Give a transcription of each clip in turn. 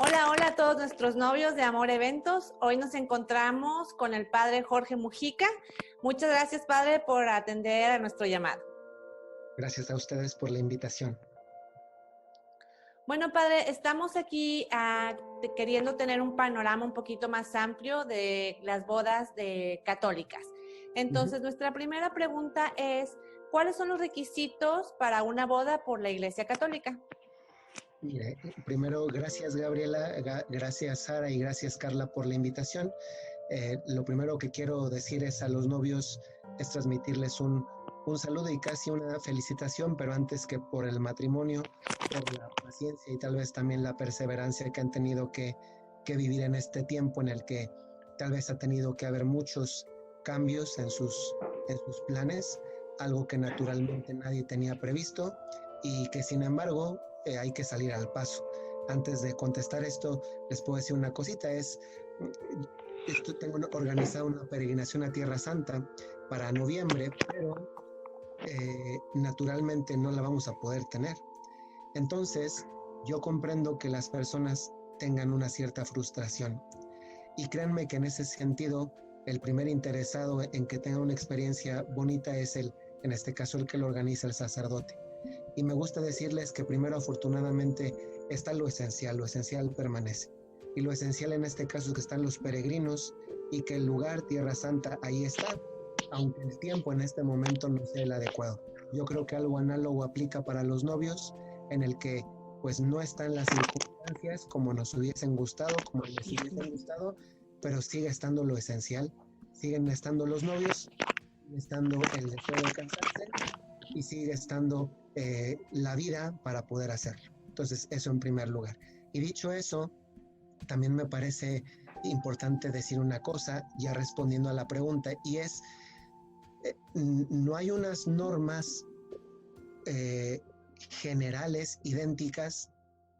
Hola, hola a todos nuestros novios de Amor Eventos. Hoy nos encontramos con el padre Jorge Mujica. Muchas gracias, padre, por atender a nuestro llamado. Gracias a ustedes por la invitación. Bueno, padre, estamos aquí queriendo tener un panorama un poquito más amplio de las bodas católicas. Entonces, nuestra primera pregunta es, ¿cuáles son los requisitos para una boda por la Iglesia Católica? Mire, primero, gracias Gabriela, gracias Sara y gracias Carla por la invitación. Lo primero que quiero decir es a los novios, es transmitirles un saludo y casi una felicitación, pero antes que por el matrimonio, por la paciencia y tal vez también la perseverancia que han tenido que vivir en este tiempo en el que tal vez ha tenido que haber muchos cambios en sus planes, algo que naturalmente nadie tenía previsto y que sin embargo hay que salir al paso. Antes de contestar esto, les puedo decir una cosita, tengo organizado una peregrinación a Tierra Santa para noviembre, pero naturalmente no la vamos a poder tener. Entonces, yo comprendo que las personas tengan una cierta frustración. Y créanme que en ese sentido, el primer interesado en que tenga una experiencia bonita es en este caso, el que lo organiza, el sacerdote. Y me gusta decirles que primero, afortunadamente, está lo esencial permanece. Y lo esencial en este caso es que están los peregrinos y que el lugar, Tierra Santa, ahí está, aunque el tiempo en este momento no sea el adecuado. Yo creo que algo análogo aplica para los novios, en el que pues no están las circunstancias como nos hubiesen gustado, pero sigue estando lo esencial, siguen estando los novios, sigue estando el deseo de casarse y sigue estando la vida para poder hacerlo. Entonces, eso en primer lugar. Y dicho eso, también me parece importante decir una cosa, ya respondiendo a la pregunta, y es, no hay unas normas generales, idénticas,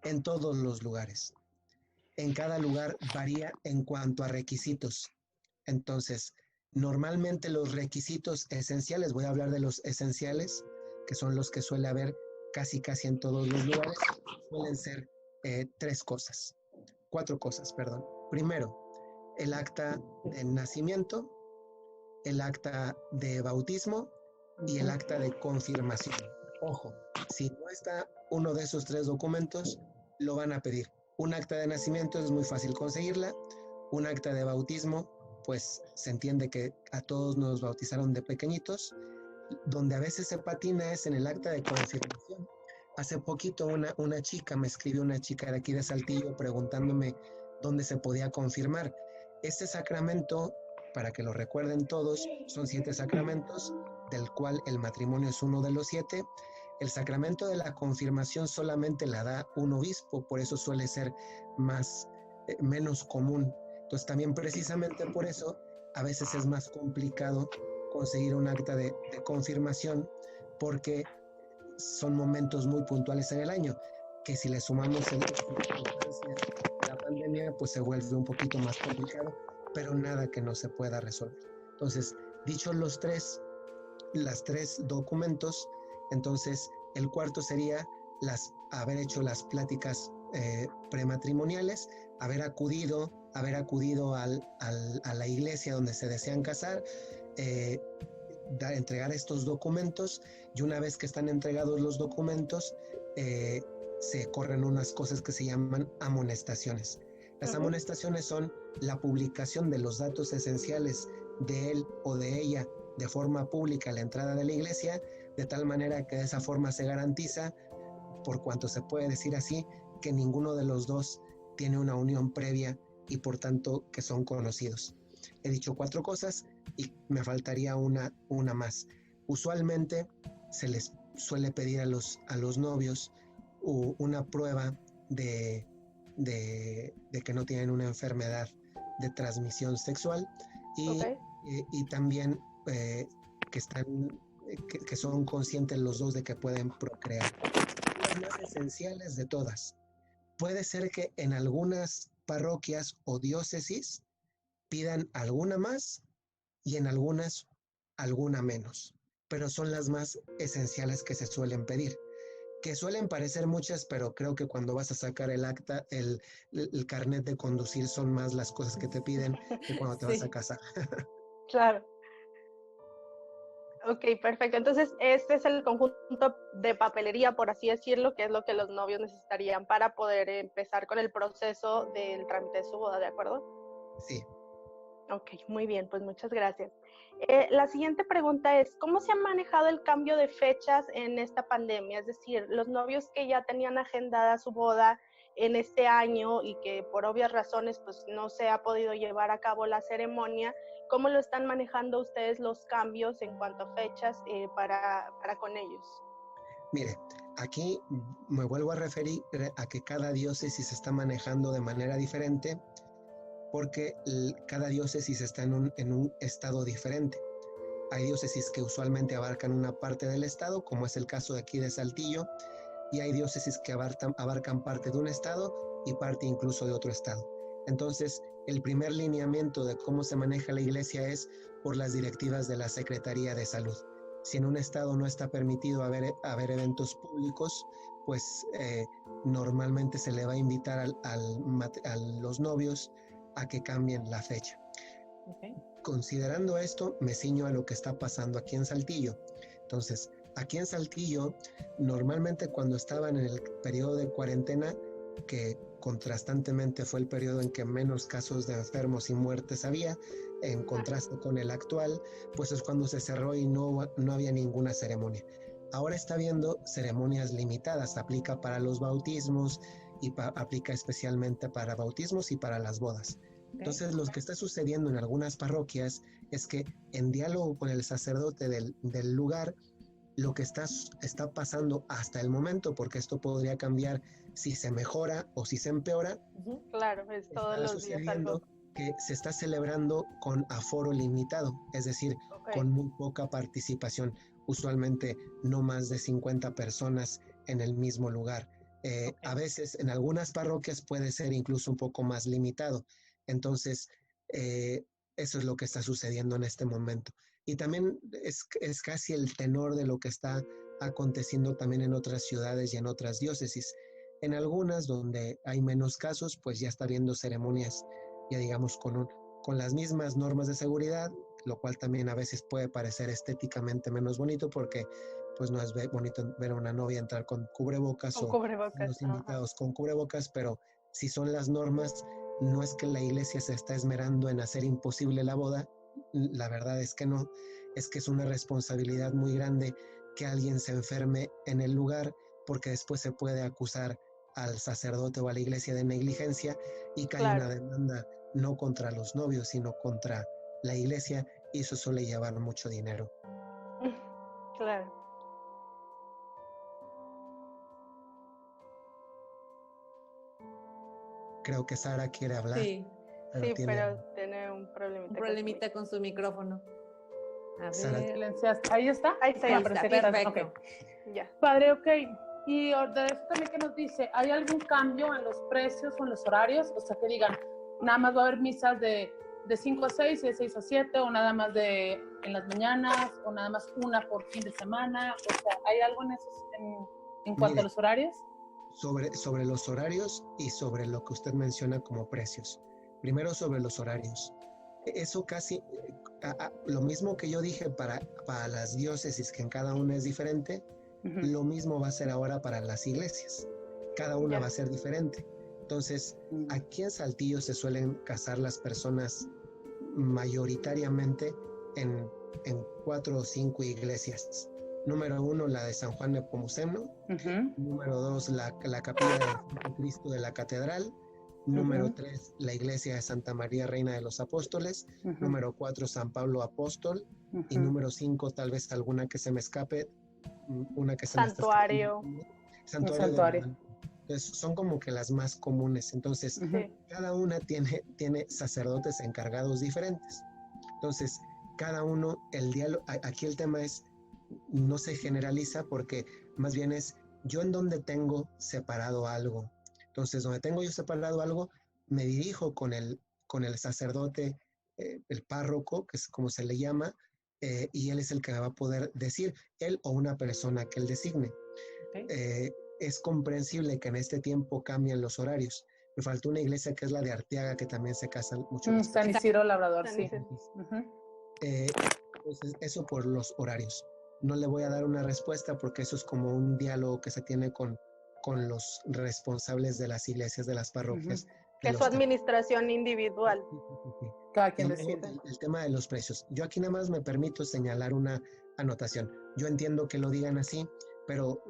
en todos los lugares. En cada lugar varía en cuanto a requisitos. Entonces, normalmente los requisitos esenciales, voy a hablar de los esenciales, que son los que suele haber casi en todos los lugares, suelen ser cuatro cosas, perdón. Primero, el acta de nacimiento, el acta de bautismo y el acta de confirmación. Ojo, si no está uno de esos tres documentos, lo van a pedir. Un acta de nacimiento es muy fácil conseguirla, un acta de bautismo, pues se entiende que a todos nos bautizaron de pequeñitos. Donde a veces se patina es en el acta de confirmación. Hace poquito una chica, me escribió una chica de aquí de Saltillo preguntándome dónde se podía confirmar. Este sacramento, para que lo recuerden todos, son 7 sacramentos, del cual el matrimonio es uno de los 7. El sacramento de la confirmación solamente la da un obispo, por eso suele ser menos común. Entonces también precisamente por eso a veces es más complicado conseguir un acta de confirmación, porque son momentos muy puntuales en el año, que si le sumamos la pandemia, pues se vuelve un poquito más complicado, pero nada que no se pueda resolver. Entonces, dicho los tres documentos, entonces el cuarto sería haber hecho las pláticas prematrimoniales, haber acudido a la iglesia donde se desean casar, entregar estos documentos, y una vez que están entregados los documentos, se corren unas cosas que se llaman amonestaciones. Las amonestaciones son la publicación de los datos esenciales de él o de ella de forma pública a la entrada de la iglesia, de tal manera que de esa forma se garantiza, por cuanto se puede decir así, que ninguno de los dos tiene una unión previa y por tanto que son conocidos. He dicho 4 cosas y me faltaría una más. Usualmente se les suele pedir a los novios una prueba de que no tienen una enfermedad de transmisión sexual y también que son conscientes los dos de que pueden procrear. Las más esenciales de todas. Puede ser que en algunas parroquias o diócesis pidan alguna más y en algunas alguna menos, pero son las más esenciales que se suelen pedir. que suelen parecer muchas, pero creo que cuando vas a sacar el acta, el carnet de conducir son más las cosas que te piden que cuando te vas a Sí. casar. Claro. Ok, perfecto. Entonces, este es el conjunto de papelería, por así decirlo, que es lo que los novios necesitarían para poder empezar con el proceso del trámite de su boda, ¿de acuerdo? Sí. Ok, muy bien, pues muchas gracias. La siguiente pregunta es, ¿cómo se ha manejado el cambio de fechas en esta pandemia? Es decir, los novios que ya tenían agendada su boda en este año y que por obvias razones pues no se ha podido llevar a cabo la ceremonia, ¿cómo lo están manejando ustedes los cambios en cuanto a fechas para con ellos? Mire, aquí me vuelvo a referir a que cada diócesis se está manejando de manera diferente porque cada diócesis está en un estado diferente. Hay diócesis que usualmente abarcan una parte del estado, como es el caso de aquí de Saltillo, y hay diócesis que abarcan parte de un estado y parte incluso de otro estado. Entonces, el primer lineamiento de cómo se maneja la iglesia es por las directivas de la Secretaría de Salud. Si en un estado no está permitido haber eventos públicos, pues normalmente se le va a invitar a los novios a que cambien la fecha. Okay. Considerando esto, me ciño a lo que está pasando aquí en Saltillo. Entonces, aquí en Saltillo, normalmente cuando estaban en el periodo de cuarentena, que contrastantemente fue el periodo en que menos casos de enfermos y muertes había, en contraste con el actual, pues es cuando se cerró y no había ninguna ceremonia. Ahora está habiendo ceremonias limitadas, aplica para los bautismos y aplica especialmente para bautismos y para las bodas. Entonces, lo que está sucediendo en algunas parroquias es que en diálogo con el sacerdote del lugar, lo que está pasando hasta el momento, porque esto podría cambiar si se mejora o si se empeora, claro, es todos está los días algo. sucediendo que se está celebrando con aforo limitado, es decir, con muy poca participación, usualmente no más de 50 personas en el mismo lugar. A veces en algunas parroquias puede ser incluso un poco más limitado. Entonces, eso es lo que está sucediendo en este momento. Y también es casi el tenor de lo que está aconteciendo también en otras ciudades y en otras diócesis. En algunas donde hay menos casos, pues ya está habiendo ceremonias, ya digamos, con las mismas normas de seguridad, lo cual también a veces puede parecer estéticamente menos bonito porque pues no es bonito ver a una novia entrar con cubrebocas Con o cubrebocas, los invitados con cubrebocas, pero si son las normas, no es que la iglesia se está esmerando en hacer imposible la boda, la verdad es que no, es que es una responsabilidad muy grande que alguien se enferme en el lugar porque después se puede acusar al sacerdote o a la iglesia de negligencia y cae una demanda no contra los novios, sino contra la iglesia, y eso suele llevar mucho dinero. Claro. Creo que Sara quiere hablar. Sí, pero tiene un problemita. Un problemita con su micrófono. A ver. Sara. Ahí está. Ahí está, perfecto. Okay. Ya. Padre, ok. Y de eso también que nos dice, ¿hay algún cambio en los precios o en los horarios? O sea, que digan, nada más va a haber misas de 5 a 6 y de 6 a 7, o nada más en las mañanas, o nada más una por fin de semana. O sea, ¿hay algo en cuanto a los horarios? Sobre los horarios y sobre lo que usted menciona como precios. Primero sobre los horarios. Eso casi, lo mismo que yo dije para las diócesis, que en cada una es diferente, lo mismo va a ser ahora para las iglesias. Cada una va a ser diferente. Entonces, aquí en Saltillo se suelen casar las personas mayoritariamente en 4 o 5 iglesias. Número 1, la de San Juan Nepomuceno. Número 2, la capilla de Cristo de la Catedral. Número 3, la iglesia de Santa María Reina de los Apóstoles. Número 4, San Pablo Apóstol. Y número 5, tal vez alguna que se me escape, una que se Santuario. me está Santuario. Entonces, son como que las más comunes. Entonces, cada una tiene sacerdotes encargados diferentes. Entonces, cada uno, el diálogo, aquí el tema es, no se generaliza porque más bien es, yo en donde tengo separado algo. Entonces, donde tengo yo separado algo, me dirijo con el sacerdote, el párroco, que es como se le llama, y él es el que va a poder decir, él o una persona que él designe. Es comprensible que en este tiempo cambien los horarios. Me faltó una iglesia que es la de Arteaga, que también se casan mucho. San Isidro Labrador, San sí. Isidro. Entonces, eso por los horarios. No le voy a dar una respuesta porque eso es como un diálogo que se tiene con los responsables de las iglesias, de las parroquias. Que es su administración individual. Cada quien Y luego decide. el tema de los precios. Yo aquí nada más me permito señalar una anotación. Yo entiendo que lo digan así, pero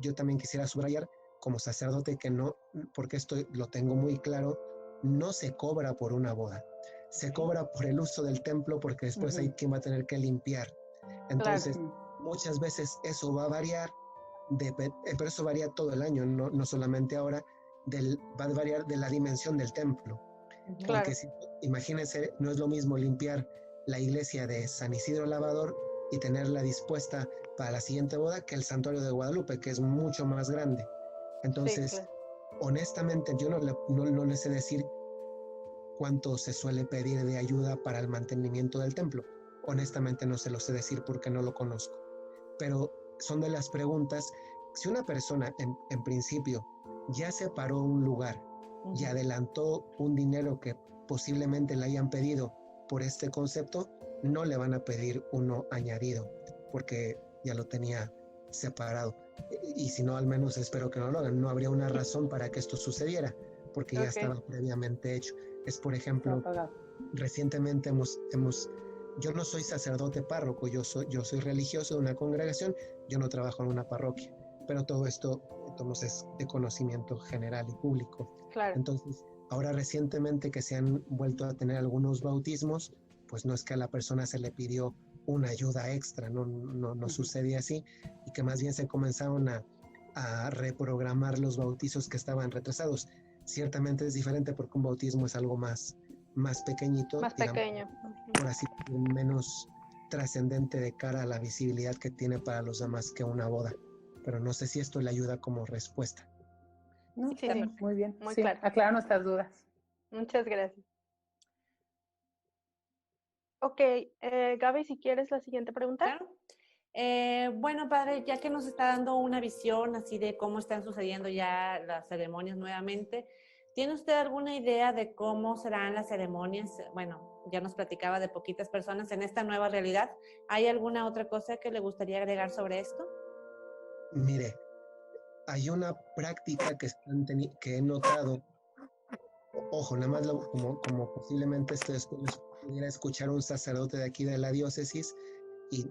yo también quisiera subrayar como sacerdote que no, porque esto lo tengo muy claro, no se cobra por una boda. Se cobra por el uso del templo porque después hay quien va a tener que limpiar. Entonces, muchas veces eso va a variar, pero eso varía todo el año, no solamente ahora, va a variar de la dimensión del templo. Porque imagínense, no es lo mismo limpiar la iglesia de San Isidro Labrador y tenerla dispuesta para la siguiente boda que el santuario de Guadalupe, que es mucho más grande. Entonces, honestamente, yo no les sé decir cuánto se suele pedir de ayuda para el mantenimiento del templo. Honestamente no se lo sé decir porque no lo conozco. Pero son de las preguntas, si una persona en principio ya separó un lugar y adelantó un dinero que posiblemente le hayan pedido por este concepto, no le van a pedir uno añadido porque ya lo tenía separado. Y si no, al menos espero que no lo hagan. No habría una razón para que esto sucediera porque ya estaba previamente hecho. Es, por ejemplo, recientemente yo no soy sacerdote párroco, yo soy religioso de una congregación, yo no trabajo en una parroquia, pero todo esto es de conocimiento general y público. Claro. Entonces, ahora recientemente que se han vuelto a tener algunos bautismos, pues no es que a la persona se le pidió una ayuda extra, no sucede así, y que más bien se comenzaron a reprogramar los bautizos que estaban retrasados. Ciertamente es diferente porque un bautismo es algo más pequeñito. Más pequeño. Por así menos trascendente de cara a la visibilidad que tiene para los demás que una boda. Pero no sé si esto le ayuda como respuesta. No, Sí, muy bien. Muy sí, claro. Aclara nuestras dudas. Muchas gracias. Ok, Gaby, si quieres la siguiente pregunta. Claro. Bueno, padre, ya que nos está dando una visión así de cómo están sucediendo ya las ceremonias nuevamente, ¿tiene usted alguna idea de cómo serán las ceremonias? Bueno, ya nos platicaba de poquitas personas en esta nueva realidad. ¿Hay alguna otra cosa que le gustaría agregar sobre esto? Mire, hay una práctica que he notado. Ojo, nada más como posiblemente pudiera escuchar un sacerdote de aquí de la diócesis y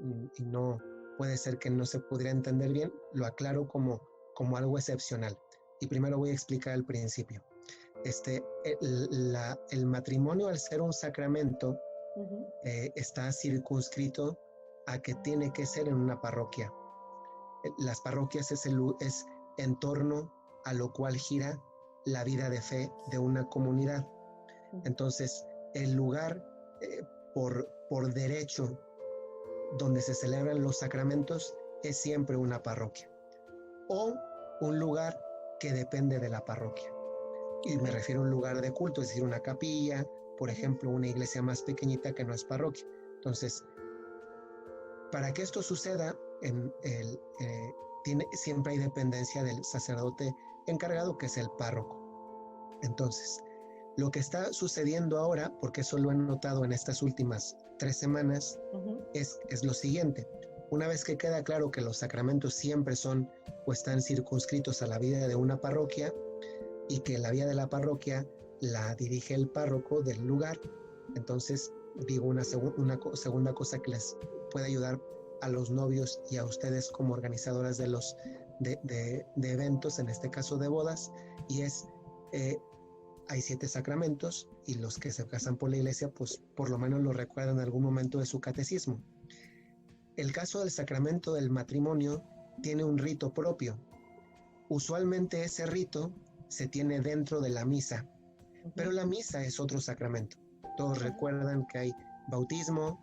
no puede ser que no se pudiera entender bien, lo aclaro como algo excepcional. Y primero voy a explicar el principio. El matrimonio, al ser un sacramento, está circunscrito a que tiene que ser en una parroquia. Las parroquias es en torno a lo cual gira la vida de fe de una comunidad. Entonces, el lugar por derecho donde se celebran los sacramentos es siempre una parroquia o un lugar que depende de la parroquia. Y me refiero a un lugar de culto, es decir, una capilla, por ejemplo, una iglesia más pequeñita que no es parroquia. Entonces, para que esto suceda, siempre hay dependencia del sacerdote encargado, que es el párroco. Entonces, lo que está sucediendo ahora, porque eso lo he notado en estas últimas 3 semanas, es lo siguiente. Una vez que queda claro que los sacramentos siempre son o están circunscritos a la vida de una parroquia y que la vida de la parroquia la dirige el párroco del lugar, entonces digo una segunda cosa que les puede ayudar a los novios y a ustedes como organizadoras de eventos, en este caso de bodas, y es hay 7 sacramentos y los que se casan por la iglesia pues por lo menos lo recuerdan en algún momento de su catecismo. El caso del sacramento del matrimonio tiene un rito propio. Usualmente ese rito se tiene dentro de la misa, pero la misa es otro sacramento. Todos recuerdan que hay bautismo,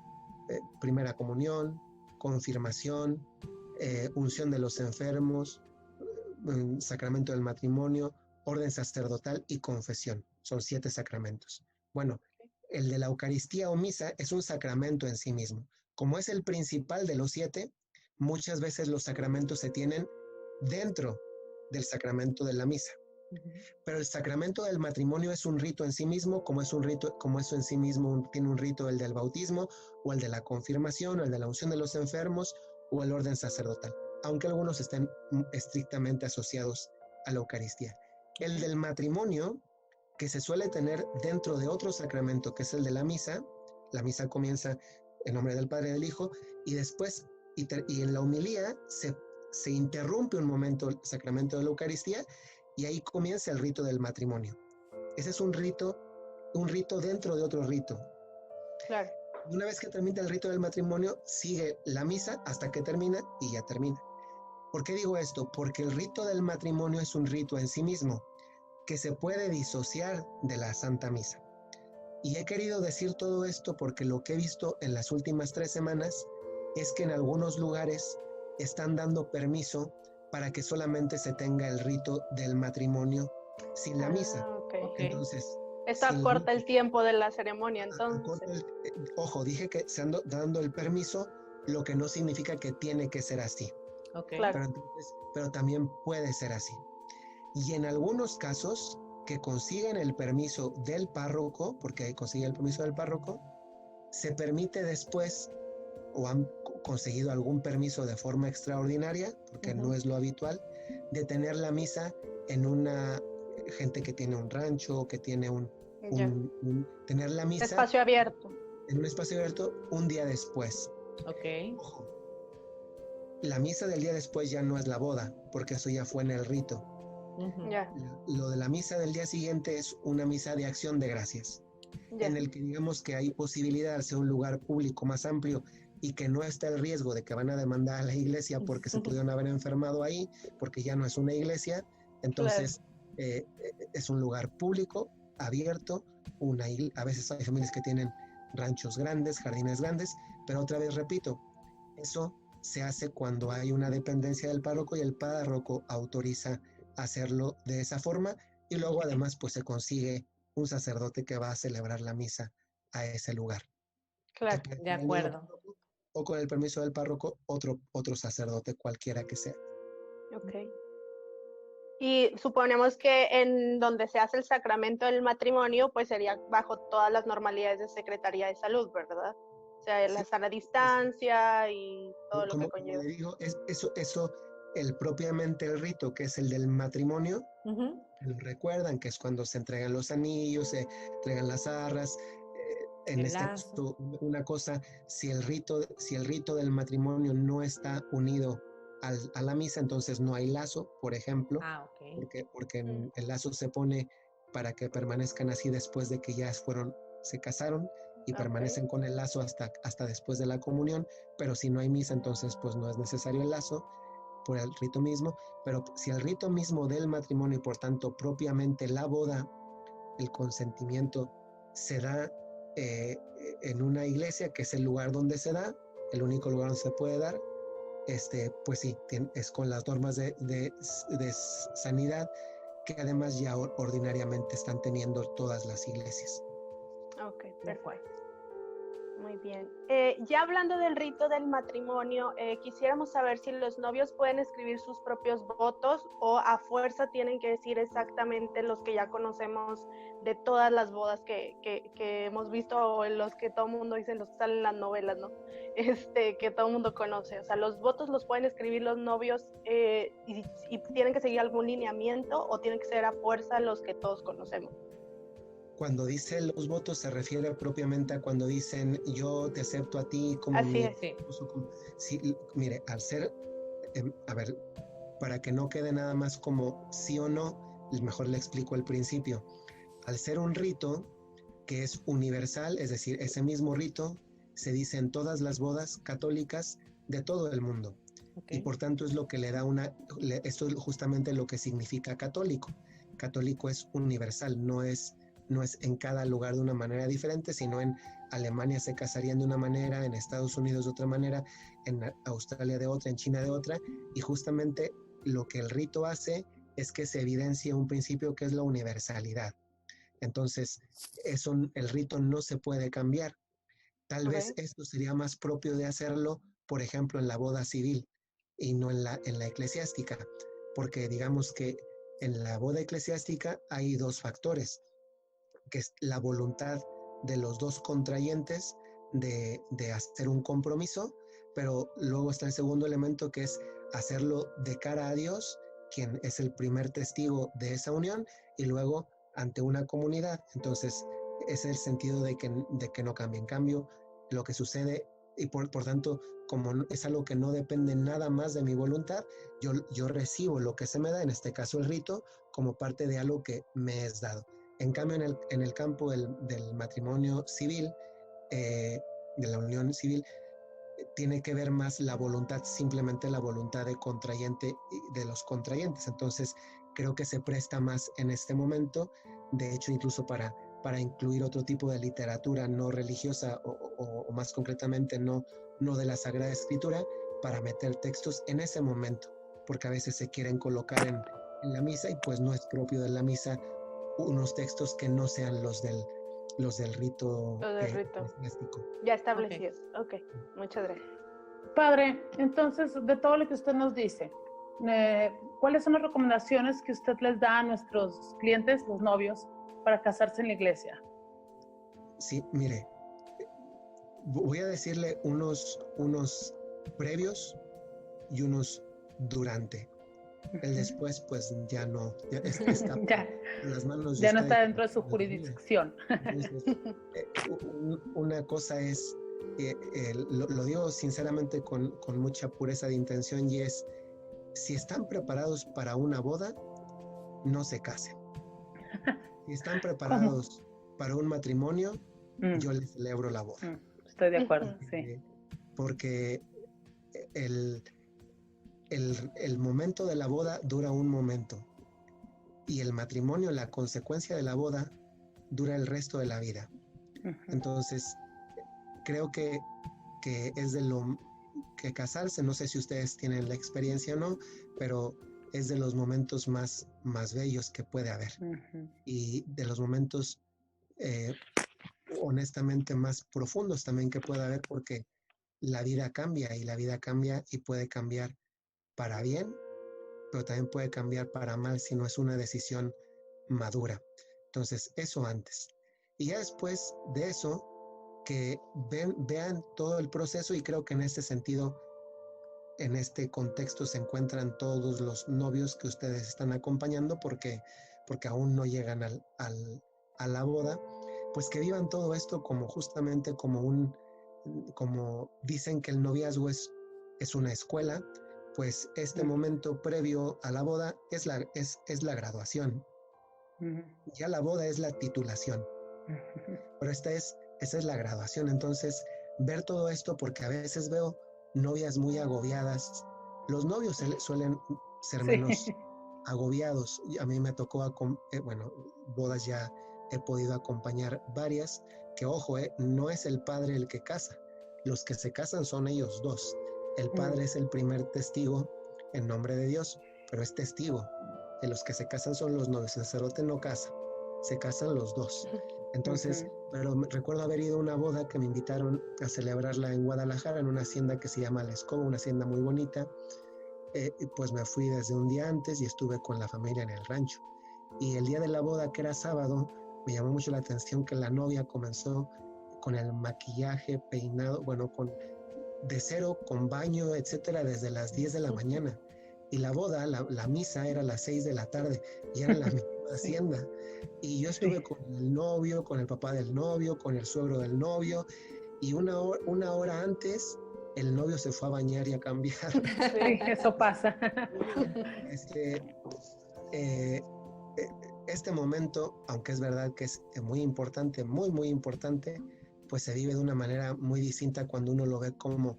primera comunión, confirmación, unción de los enfermos, sacramento del matrimonio, orden sacerdotal y confesión. Son 7 sacramentos. Bueno, el de la Eucaristía o misa es un sacramento en sí mismo. Como es el principal de los 7, muchas veces los sacramentos se tienen dentro del sacramento de la misa. Pero el sacramento del matrimonio es un rito en sí mismo, como eso en sí mismo tiene un rito el del bautismo, o el de la confirmación, o el de la unción de los enfermos, o el orden sacerdotal, aunque algunos estén estrictamente asociados a la Eucaristía. El del matrimonio, que se suele tener dentro de otro sacramento, que es el de la misa comienza en nombre del Padre y del Hijo, y después, y en la homilía se interrumpe un momento el sacramento de la Eucaristía, y ahí comienza el rito del matrimonio. Ese es un rito dentro de otro rito. Claro. Una vez que termina el rito del matrimonio, sigue la misa hasta que termina y ya termina. ¿Por qué digo esto? Porque el rito del matrimonio es un rito en sí mismo que se puede disociar de la Santa Misa. Y he querido decir todo esto porque lo que he visto en las últimas 3 semanas es que en algunos lugares están dando permiso para que solamente se tenga el rito del matrimonio sin la misa. Okay. Entonces, esto acorta el tiempo de la ceremonia, entonces. Ojo, dije que se anda dando el permiso, lo que no significa que tiene que ser así. Okay. Claro. Pero también puede ser así. Y en algunos casos que consiguen el permiso del párroco, porque consiguen el permiso del párroco, se permite después, o han conseguido algún permiso de forma extraordinaria, porque no es lo habitual, de tener la misa en una gente que tiene un rancho, que tiene tener la misa espacio abierto. En un espacio abierto un día después. Ok. Ojo, la misa del día después ya no es la boda, porque eso ya fue en el rito. Lo de la misa del día siguiente es una misa de acción de gracias, en el que digamos que hay posibilidad de ser un lugar público más amplio y que no está el riesgo de que van a demandar a la iglesia porque se pudieron haber enfermado ahí, porque ya no es una iglesia. Entonces es un lugar público, abierto, a veces hay familias que tienen ranchos grandes, jardines grandes, pero otra vez repito, eso se hace cuando hay una dependencia del párroco y el párroco autoriza hacerlo de esa forma, y luego además pues se consigue un sacerdote que va a celebrar la misa a ese lugar. Claro, de acuerdo. O con el permiso del párroco, otro sacerdote, cualquiera que sea. Ok. Y suponemos que en donde se hace el sacramento del matrimonio, pues sería bajo todas las normalidades de Secretaría de Salud, ¿verdad? O sea, la sana distancia y todo lo que conlleva. Como le digo, eso, propiamente el rito, que es el del matrimonio, recuerdan que es cuando se entregan los anillos, se entregan las arras. En este caso, una cosa, si el rito del matrimonio no está unido a la misa, entonces no hay lazo, por ejemplo, porque el lazo se pone para que permanezcan así después de que ya se casaron, y permanecen con el lazo hasta después de la comunión, pero si no hay misa, entonces pues no es necesario el lazo por el rito mismo. Pero si el rito mismo del matrimonio, y por tanto propiamente la boda, el consentimiento, se da en una iglesia, que es el lugar donde se da, el único lugar donde se puede dar, pues sí, es con las normas de sanidad que además ya ordinariamente están teniendo todas las iglesias. Ok, perfecto. Muy bien. Ya hablando del rito del matrimonio, quisiéramos saber si los novios pueden escribir sus propios votos o a fuerza tienen que decir exactamente los que ya conocemos de todas las bodas que hemos visto, o en los que todo el mundo dice, los que salen en las novelas, ¿no? Que todo el mundo conoce. O sea, los votos los pueden escribir los novios y tienen que seguir algún lineamiento, o tienen que ser a fuerza los que todos conocemos. Cuando dice los votos se refiere propiamente a cuando dicen yo te acepto a ti como Así mi esposo. Sí, mire, al ser, a ver, para que no quede nada más como sí o no, mejor le explico el principio. Al ser un rito que es universal, es decir, ese mismo rito se dice en todas las bodas católicas de todo el mundo. Y por tanto es lo que le da esto es justamente lo que significa católico. Católico es universal, no es en cada lugar de una manera diferente, sino en Alemania se casarían de una manera, en Estados Unidos de otra manera, en Australia de otra, en China de otra, y justamente lo que el rito hace es que se evidencia un principio que es la universalidad. Entonces, el rito no se puede cambiar. Tal vez esto sería más propio de hacerlo, por ejemplo, en la boda civil, y no en la eclesiástica, porque digamos que en la boda eclesiástica hay dos factores, que es la voluntad de los dos contrayentes de hacer un compromiso, pero luego está el segundo elemento, que es hacerlo de cara a Dios, quien es el primer testigo de esa unión, y luego ante una comunidad. Entonces, ese es el sentido de que no cambie. En cambio, lo que sucede, y por tanto, como es algo que no depende nada más de mi voluntad, yo recibo lo que se me da, en este caso el rito, como parte de algo que me es dado. En cambio, en el campo del matrimonio civil, de la unión civil, tiene que ver más la voluntad, simplemente la voluntad de contrayente, de los contrayentes. Entonces, creo que se presta más en este momento, de hecho, incluso para incluir otro tipo de literatura no religiosa o más concretamente no de la Sagrada Escritura, para meter textos en ese momento, porque a veces se quieren colocar en la misa y pues no es propio de la misa unos textos que no sean los del rito eclesiástico. Ya establecidos. Ok, muchas gracias. Padre, entonces, de todo lo que usted nos dice, ¿cuáles son las recomendaciones que usted les da a nuestros clientes, los novios, para casarse en la iglesia? Sí, mire, voy a decirle unos previos y unos durante. El después, pues ya no, ya está ya, en las manos ya no está dentro de su jurisdicción. Entonces, una cosa es, lo digo sinceramente con mucha pureza de intención, y es, si están preparados para una boda, no se casen. Si están preparados para un matrimonio, yo les celebro la boda. Estoy de acuerdo, sí. Porque el momento de la boda dura un momento, y el matrimonio, la consecuencia de la boda, dura el resto de la vida. Entonces, creo que es de lo que casarse, no sé si ustedes tienen la experiencia o no, pero es de los momentos más bellos que puede haber. Y de los momentos honestamente más profundos también que puede haber, porque la vida cambia y puede cambiar para bien, pero también puede cambiar para mal si no es una decisión madura. Entonces, eso antes. Y ya después de eso, que vean todo el proceso, y creo que en este sentido, en este contexto se encuentran todos los novios que ustedes están acompañando, porque aún no llegan a la boda, pues que vivan todo esto como justamente como dicen que el noviazgo es una escuela, pues este momento previo a la boda es la graduación. Ya la boda es la titulación, pero esa es la graduación. Entonces, ver todo esto, porque a veces veo novias muy agobiadas. Los novios suelen ser menos agobiados. A mí me tocó, bodas ya he podido acompañar varias, que ojo, no es el padre el que casa. Los que se casan son ellos dos. El padre es el primer testigo en nombre de Dios, pero es testigo. De los que se casan son los novios. El sacerdote no casa, se casan los dos. Entonces, pero recuerdo haber ido a una boda que me invitaron a celebrarla en Guadalajara, en una hacienda que se llama La Escoba, una hacienda muy bonita. Pues me fui desde un día antes y estuve con la familia en el rancho. Y el día de la boda, que era sábado, me llamó mucho la atención que la novia comenzó con el maquillaje, peinado, de cero, con baño, etcétera, desde las 10 de la mañana. Y la boda, la misa era a las 6 de la tarde, y era en la misma hacienda. Y yo estuve con el novio, con el papá del novio, con el suegro del novio, y una hora antes el novio se fue a bañar y a cambiar. Sí, eso pasa. Este momento, aunque es verdad que es muy importante, muy, muy importante, pues se vive de una manera muy distinta cuando uno lo ve como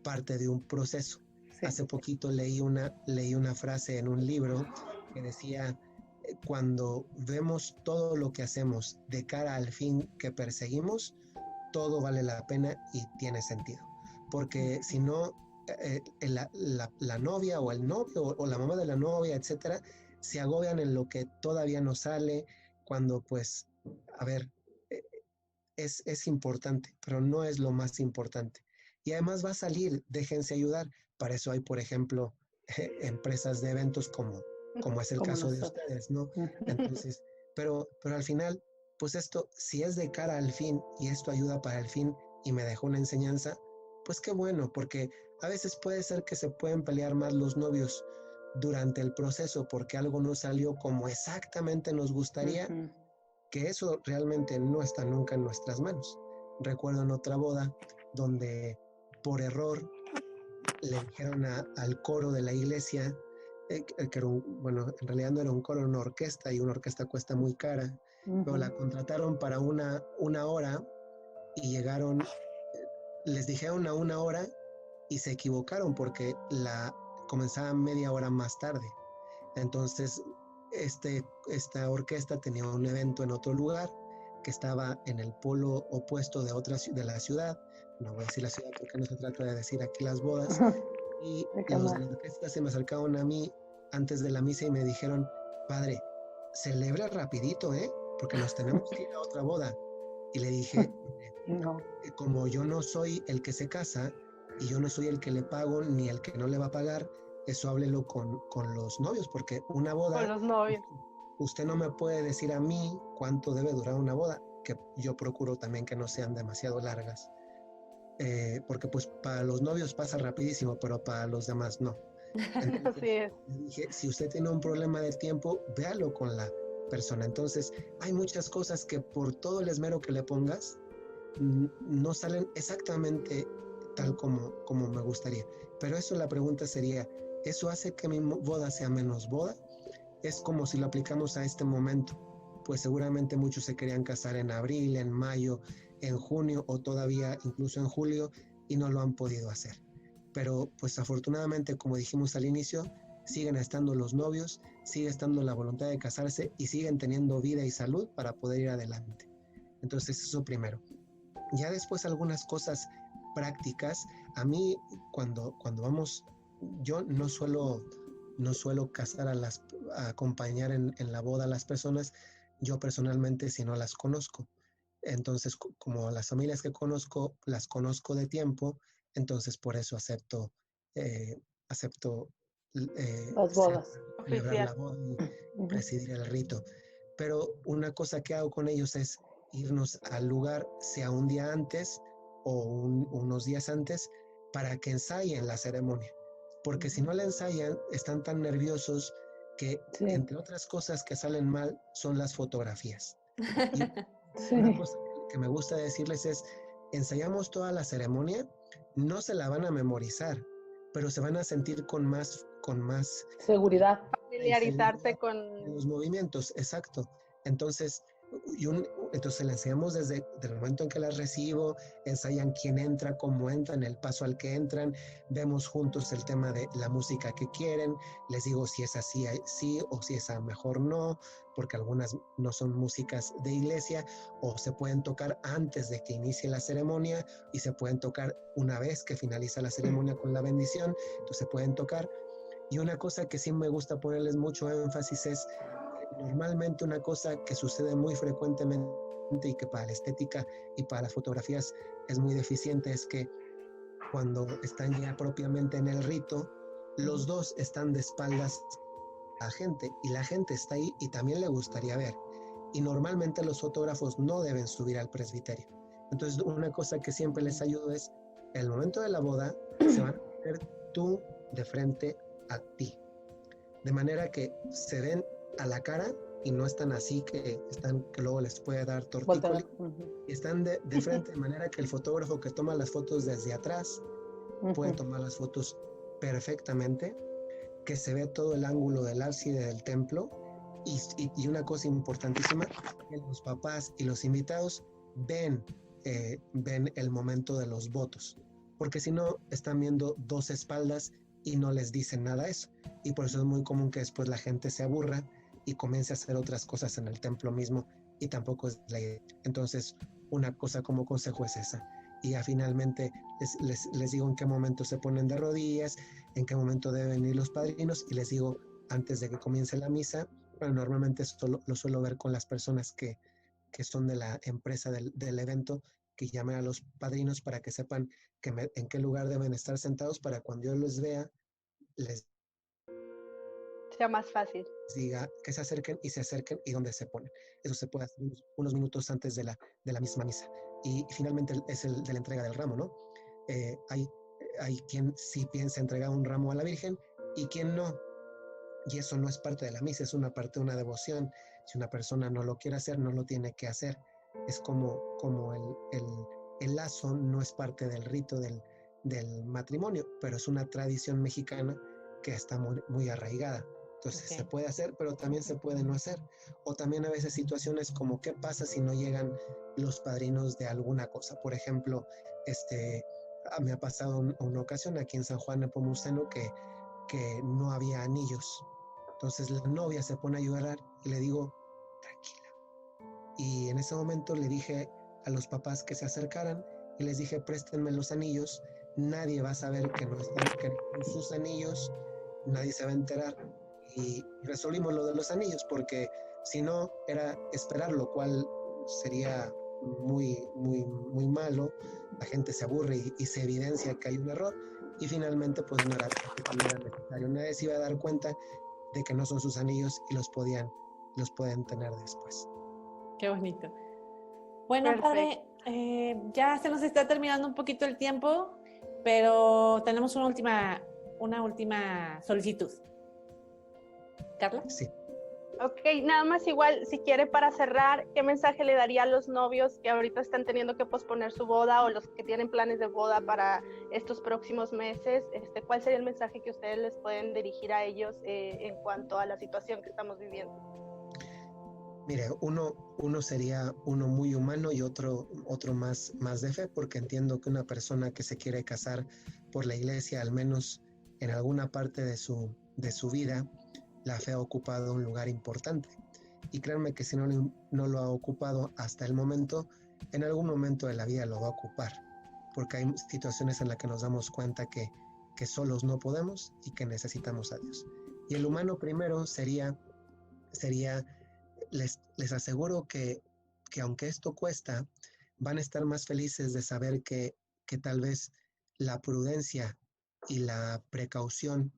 parte de un proceso. Sí. Hace poquito leí una frase en un libro que decía, cuando vemos todo lo que hacemos de cara al fin que perseguimos, todo vale la pena y tiene sentido. Porque si no, la novia o el novio o la mamá de la novia, etcétera, se agobian en lo que todavía no sale, cuando pues, a ver, es importante, pero no es lo más importante. Y además va a salir, déjense ayudar, Para eso hay, por ejemplo, empresas de eventos como es el Como caso de nosotros. ustedes, ¿no? Entonces, pero al final, pues esto, si es de cara al fin y esto ayuda para el fin y me dejó una enseñanza, pues qué bueno, porque a veces puede ser que se pueden pelear más los novios durante el proceso porque algo no salió como exactamente nos gustaría, que eso realmente no está nunca en nuestras manos. Recuerdo en otra boda donde por error le dijeron al coro de la iglesia, que era bueno, en realidad no era un coro, era una orquesta, y una orquesta cuesta muy cara, pero la contrataron para una hora y llegaron, les dijeron a una hora y se equivocaron porque comenzaba media hora más tarde. Entonces, esta orquesta tenía un evento en otro lugar que estaba en el polo opuesto de la ciudad. No voy a decir la ciudad porque no se trata de decir aquí las bodas. Y los de la orquesta se me acercaron a mí antes de la misa y me dijeron, padre, celebre rapidito, porque nos tenemos que ir a otra boda. Y le dije, No. como yo no soy el que se casa y yo no soy el que le pago ni el que no le va a pagar, eso háblelo con los novios, porque una boda, Con los novios. usted no me puede decir a mí cuánto debe durar una boda, que yo procuro también que no sean demasiado largas, porque pues para los novios pasa rapidísimo, pero para los demás no. Entonces, Así es. dije, si usted tiene un problema de tiempo, véalo con la persona. Entonces, hay muchas cosas que por todo el esmero que le pongas, no salen exactamente tal como me gustaría. Pero eso, la pregunta sería, ¿eso hace que mi boda sea menos boda? Es como si lo aplicamos a este momento. Pues seguramente muchos se querían casar en abril, en mayo, en junio o todavía incluso en julio y no lo han podido hacer. Pero pues afortunadamente, como dijimos al inicio, siguen estando los novios, sigue estando la voluntad de casarse y siguen teniendo vida y salud para poder ir adelante. Entonces eso primero. Ya después algunas cosas prácticas. A mí cuando vamos, yo no suelo casar a acompañar en la boda a las personas, yo personalmente si no las conozco. Entonces, como las familias que conozco, las conozco de tiempo, entonces por eso acepto Las bodas. celebrar la boda y presidir el rito. Pero una cosa que hago con ellos es irnos al lugar, sea un día antes o unos días antes, para que ensayen la ceremonia. Porque si no la ensayan, están tan nerviosos que, entre otras cosas que salen mal, son las fotografías. Y una cosa que me gusta decirles es, ensayamos toda la ceremonia, no se la van a memorizar, pero se van a sentir con más seguridad. Familiarizarse con los movimientos, exacto. Entonces le enseñamos desde el momento en que las recibo, ensayan quién entra, cómo entran, el paso al que entran, vemos juntos el tema de la música que quieren, les digo si es así, sí, o si esa mejor no, porque algunas no son músicas de iglesia, o se pueden tocar antes de que inicie la ceremonia y se pueden tocar una vez que finaliza la ceremonia con la bendición, entonces se pueden tocar. Y una cosa que sí me gusta ponerles mucho énfasis es, normalmente una cosa que sucede muy frecuentemente y que para la estética y para las fotografías es muy deficiente es que cuando están ya propiamente en el rito, los dos están de espaldas a la gente y la gente está ahí y también le gustaría ver. Y normalmente los fotógrafos no deben subir al presbiterio. Entonces una cosa que siempre les ayudo es, el momento de la boda se van a poner tú de frente a ti. De manera que se ven a la cara y no están así que luego les puede dar tortícolis. Están de frente, de manera que el fotógrafo que toma las fotos desde atrás puede tomar las fotos perfectamente, que se ve todo el ángulo del ábside del templo y una cosa importantísima, que los papás y los invitados ven el momento de los votos, porque si no están viendo dos espaldas y no les dicen nada a eso, y por eso es muy común que después la gente se aburra y comience a hacer otras cosas en el templo mismo y tampoco es la idea. Entonces una cosa como consejo es esa, y ya finalmente les digo en qué momento se ponen de rodillas, en qué momento deben ir los padrinos, y les digo antes de que comience la misa. Bueno, normalmente esto lo suelo ver con las personas que son de la empresa del evento, que llamen a los padrinos para que sepan en qué lugar deben estar sentados para cuando yo los vea, les sea más fácil. diga que se acerquen y dónde se ponen. Eso se puede hacer unos minutos antes de la misma misa. Y finalmente es el de la entrega del ramo, ¿no? Hay quien sí piensa entregar un ramo a la Virgen y quien no. Y eso no es parte de la misa, es una parte de una devoción. Si una persona no lo quiere hacer, no lo tiene que hacer. Es como el lazo no es parte del rito del matrimonio, pero es una tradición mexicana que está muy, muy arraigada. Entonces se puede hacer, pero también se puede no hacer. O también a veces situaciones como qué pasa si no llegan los padrinos de alguna cosa. Por ejemplo, me ha pasado una ocasión aquí en San Juan Nepomuceno que no había anillos. Entonces la novia se pone a llorar y le digo, tranquila. Y en ese momento le dije a los papás que se acercaran y les dije, préstenme los anillos, nadie va a saber que no están sus anillos, nadie se va a enterar. Y resolvimos lo de los anillos porque si no era esperar, lo cual sería muy, muy, muy malo. La gente se aburre y se evidencia que hay un error y finalmente pues no era necesario. Nadie se iba a dar cuenta de que no son sus anillos y los pueden tener después. Qué bonito. Bueno, Perfecto. padre, ya se nos está terminando un poquito el tiempo, pero tenemos una última solicitud. ¿Carla? Sí. Ok, nada más igual, si quiere para cerrar, ¿qué mensaje le daría a los novios que ahorita están teniendo que posponer su boda o los que tienen planes de boda para estos próximos meses? ¿Cuál sería el mensaje que ustedes les pueden dirigir a ellos en cuanto a la situación que estamos viviendo? Mire, uno sería uno muy humano y otro más de fe, porque entiendo que una persona que se quiere casar por la iglesia, al menos en alguna parte de su vida, la fe ha ocupado un lugar importante. Y créanme que si no lo ha ocupado hasta el momento, en algún momento de la vida lo va a ocupar, porque hay situaciones en las que nos damos cuenta que solos no podemos y que necesitamos a Dios. Y el humano primero sería les aseguro que aunque esto cuesta, van a estar más felices de saber que tal vez la prudencia y la precaución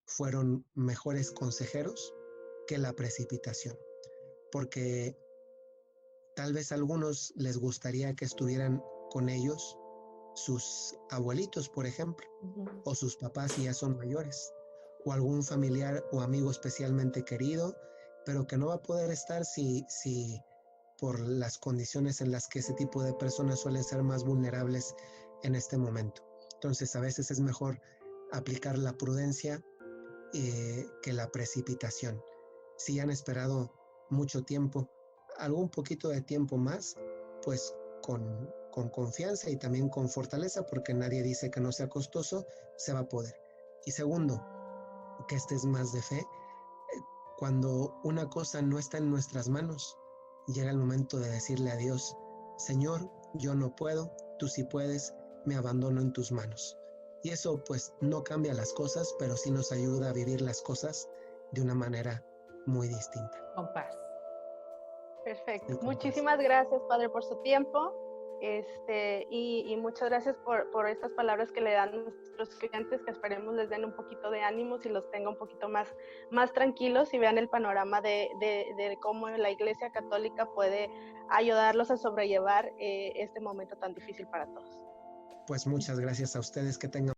fueron mejores consejeros que la precipitación. Porque tal vez a algunos les gustaría que estuvieran con ellos sus abuelitos, por ejemplo, o sus papás si ya son mayores, o algún familiar o amigo especialmente querido, pero que no va a poder estar si por las condiciones en las que ese tipo de personas suelen ser más vulnerables en este momento. Entonces a veces es mejor aplicar la prudencia que la precipitación. Si han esperado mucho tiempo, algún poquito de tiempo más, pues con confianza y también con fortaleza, porque nadie dice que no sea costoso, se va a poder. Y segundo, que estés más de fe. Cuando una cosa no está en nuestras manos, llega el momento de decirle a Dios, Señor, yo no puedo, tú sí puedes, me abandono en tus manos. Y eso pues no cambia las cosas, pero sí nos ayuda a vivir las cosas de una manera muy distinta. Con paz. Perfecto. Muchísimas gracias, Padre, por su tiempo. Y muchas gracias por estas palabras que le dan a nuestros clientes, que esperemos les den un poquito de ánimos y los tenga un poquito más tranquilos y vean el panorama de cómo la Iglesia Católica puede ayudarlos a sobrellevar este momento tan difícil para todos. Pues muchas gracias a ustedes, que tengan